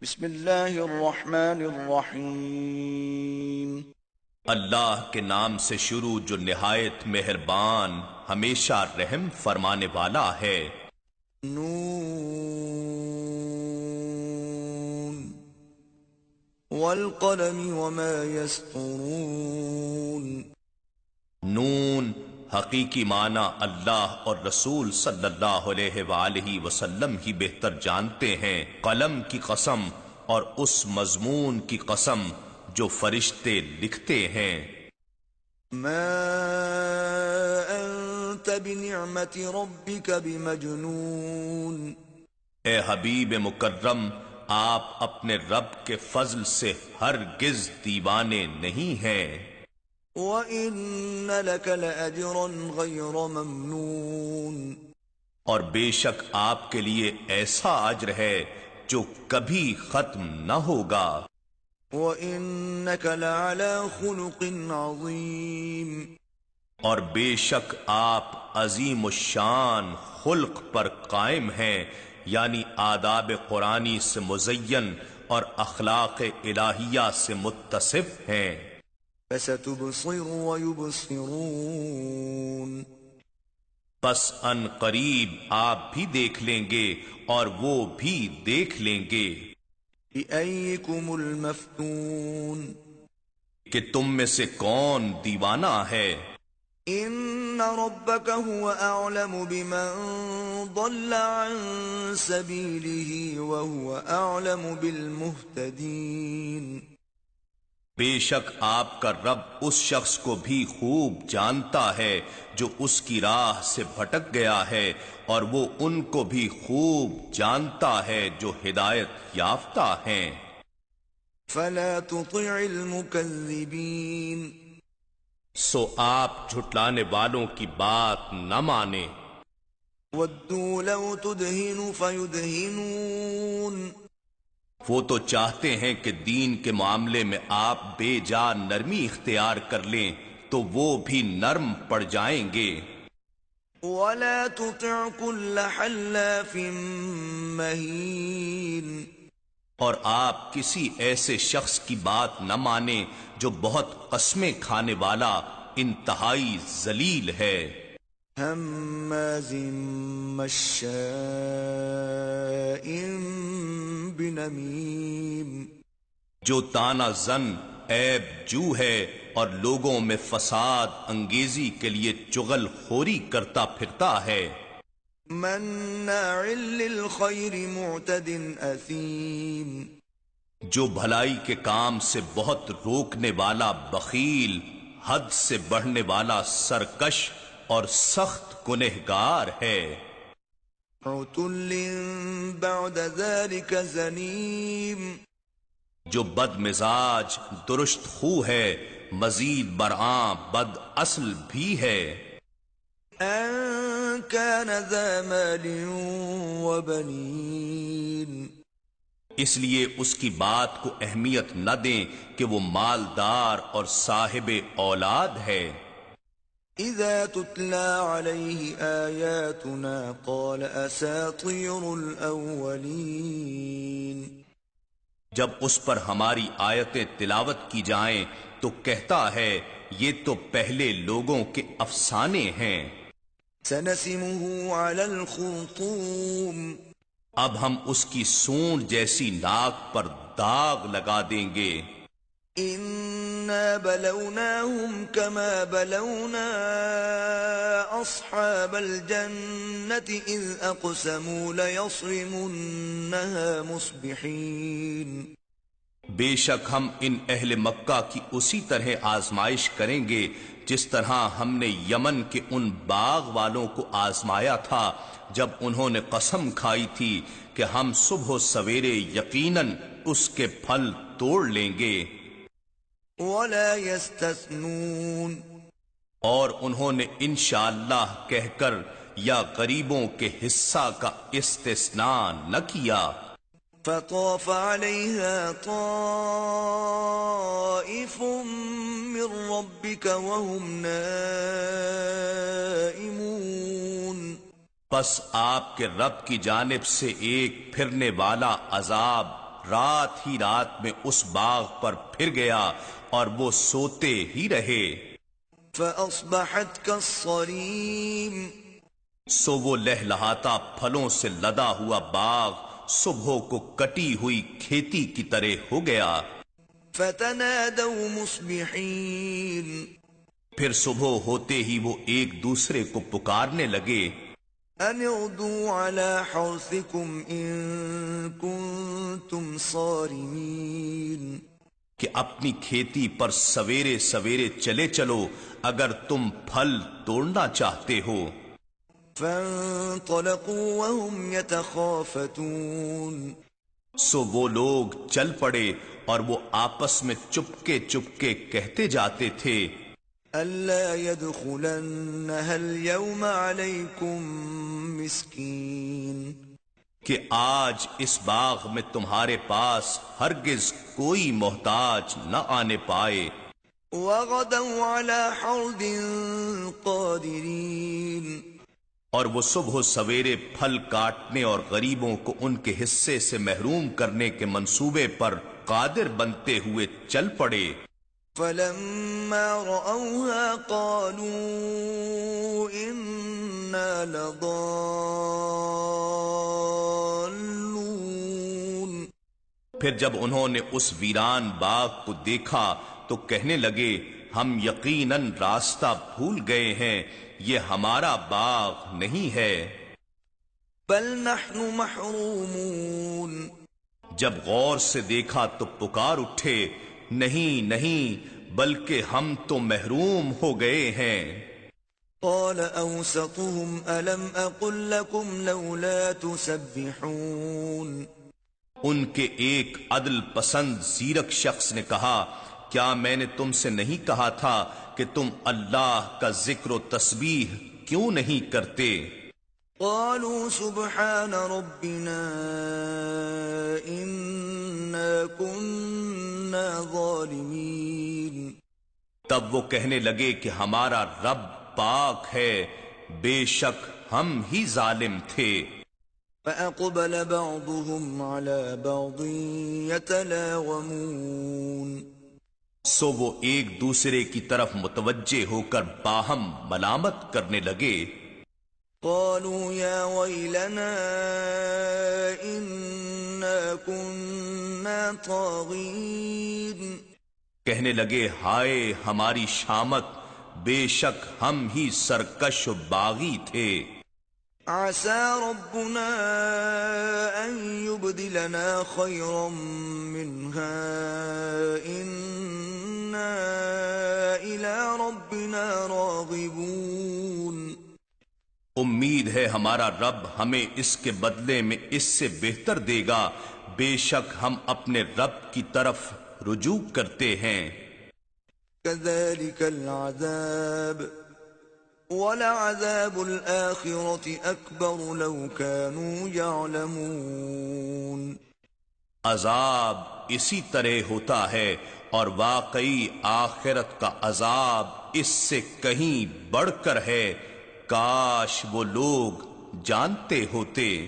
بسم اللہ الرحمن الرحیم۔ اللہ کے نام سے شروع جو نہایت مہربان ہمیشہ رحم فرمانے والا ہے۔ نون والقلم وما يسطرون۔ نون حقیقی معنی اللہ اور رسول صلی اللہ علیہ وآلہ وسلم ہی بہتر جانتے ہیں۔ قلم کی قسم اور اس مضمون کی قسم جو فرشتے لکھتے ہیں۔ ما انت بنعمت ربک بمجنون۔ اے حبیب مکرم، آپ اپنے رب کے فضل سے ہرگز دیوانے نہیں ہیں۔ وَإِنَّ لَكَ لَأَجْرًا غَيْرَ مَمْنُونٍ۔ اور بے شک آپ کے لیے ایسا اجر ہے جو کبھی ختم نہ ہوگا۔ وَإِنَّكَ لَعَلَى خُلُقٍ عَظِيمٍ۔ اور بے شک آپ عظیم الشان خلق پر قائم ہیں، یعنی آداب قرآنی سے مزین اور اخلاق الہیہ سے متصف ہیں۔ فَسَتُبْصِرُ وَيُبْصِرُونَ۔ پس ان قریب آپ بھی دیکھ لیں گے اور وہ بھی دیکھ لیں گے۔ بِأَيِّكُمُ الْمَفْتُونُ۔ کہ تم میں سے کون دیوانہ ہے۔ إِنَّ رَبَّكَ هُوَ أَعْلَمُ بِمَنْ ضَلَّ عَنْ سَبِيلِهِ وَهُوَ أَعْلَمُ بِالْمُهْتَدِينَ۔ بے شک آپ کا رب اس شخص کو بھی خوب جانتا ہے جو اس کی راہ سے بھٹک گیا ہے، اور وہ ان کو بھی خوب جانتا ہے جو ہدایت یافتہ ہیں۔ فَلَا تُطِعِ الْمُكَذِّبِينَ۔ سو آپ جھٹلانے والوں کی بات نہ مانیں۔ وَدُّوا لَوْ تُدْهِنُ فَيُدْهِنُونَ۔ وہ تو چاہتے ہیں کہ دین کے معاملے میں آپ بے جا نرمی اختیار کر لیں تو وہ بھی نرم پڑ جائیں گے۔ وَلَا تُطِعْ كُلَّ حَلَّافٍ مَّهِينٍ۔ اور آپ کسی ایسے شخص کی بات نہ مانیں جو بہت قسمیں کھانے والا انتہائی ذلیل ہے۔ ہمازٍ مشاء بنمیم۔ جو تانا زن عیب جو ہے اور لوگوں میں فساد انگیزی کے لیے چغل خوری کرتا پھرتا ہے۔ مناع للخیر معتد اثیم۔ جو بھلائی کے کام سے بہت روکنے والا بخیل، حد سے بڑھنے والا سرکش اور سخت گنہگار ہے۔ عتل بعد ذلك زنیم۔ جو بد مزاج درست خو ہے، مزید برآں بد اصل بھی ہے۔ ان كان ذا مال وبنین۔ اس لیے اس کی بات کو اہمیت نہ دیں کہ وہ مالدار اور صاحب اولاد ہے۔ اذا تتلى عليه آیاتنا قال اساطیر الاولین۔ جب اس پر ہماری آیتیں تلاوت کی جائیں تو کہتا ہے یہ تو پہلے لوگوں کے افسانے ہیں۔ سنسمه على الخرطوم۔ اب ہم اس کی سونڈ جیسی ناک پر داغ لگا دیں گے۔ انا بلوناهم كما بلونا اصحاب الجنة اذ اقسموا ليصرمنها مصبحين۔ بے شک ہم ان اہل مکہ کی اسی طرح آزمائش کریں گے جس طرح ہم نے یمن کے ان باغ والوں کو آزمایا تھا جب انہوں نے قسم کھائی تھی کہ ہم صبح و سویرے یقیناً اس کے پھل توڑ لیں گے۔ ولا يستثنون۔ اور انہوں نے انشاءاللہ کہہ کر یا غریبوں کے حصہ کا استثناء نہ کیا۔ فطاف عليها طائف من ربك وهم نائمون۔ پس آپ کے رب کی جانب سے ایک پھرنے والا عذاب رات ہی رات میں اس باغ پر پھر گیا اور وہ سوتے ہی رہے. فأصبحت كالصريم سو وہ لہلہاتا پھلوں سے لدا ہوا باغ صبح کو کٹی ہوئی کھیتی کی طرح ہو گیا. فتنادوا مصبحين پھر صبح ہوتے ہی وہ ایک دوسرے کو پکارنے لگے، ان اغدوا على حرثكم ان كنتم صارمين، کہ اپنی کھیتی پر سویرے سویرے چلے چلو اگر تم پھل توڑنا چاہتے ہو. فانطلقوا وهم يتخافتون سو وہ لوگ چل پڑے اور وہ آپس میں چپکے چپکے کہتے جاتے تھے، ألا يدخلنها اليوم عليكم مسكين، کہ آج اس باغ میں تمہارے پاس ہرگز کوئی محتاج نہ آنے پائے. وغدوا على حرد قادرين، اور وہ صبح سویرے پھل کاٹنے اور غریبوں کو ان کے حصے سے محروم کرنے کے منصوبے پر قادر بنتے ہوئے چل پڑے. فلما رأوها قالوا إنا لضالون، پھر جب انہوں نے اس ویران باغ کو دیکھا تو کہنے لگے، ہم یقیناً راستہ بھول گئے ہیں، یہ ہمارا باغ نہیں ہے. بل نحن محرومون، جب غور سے دیکھا تو پکار اٹھے، نہیں نہیں بلکہ ہم تو محروم ہو گئے ہیں. قال أوسطهم ألم أقل لكم لولا تسبحون، ان کے ایک عدل پسند زیرک شخص نے کہا، کیا میں نے تم سے نہیں کہا تھا کہ تم اللہ کا ذکر و تسبیح کیوں نہیں کرتے؟ قالوا سبحان ربنا إنا كنا ظالمين، تب وہ کہنے لگے کہ ہمارا رب پاک ہے، بے شک ہم ہی ظالم تھے. فأقبل بعضهم على بعض يتلاومون، سو وہ ایک دوسرے کی طرف متوجہ ہو کر باہم ملامت کرنے لگے. قالوا يا ويلنا إنا كنا طاغين، کہنے لگے، ہائے ہماری شامت، بے شک ہم ہی سرکش و باغی تھے. عسى ربنا أن يبدلنا خيرا منها إنا إلى ربنا راغبون، امید ہے ہمارا رب ہمیں اس کے بدلے میں اس سے بہتر دے گا، بے شک ہم اپنے رب کی طرف رجوع کرتے ہیں. كذلك العذاب ولعذاب الآخرة أكبر لو كانوا يعلمون، عذاب اسی طرح ہوتا ہے اور واقعی آخرت کا عذاب اس سے کہیں بڑھ کر ہے، کاش وہ لوگ جانتے ہوتے.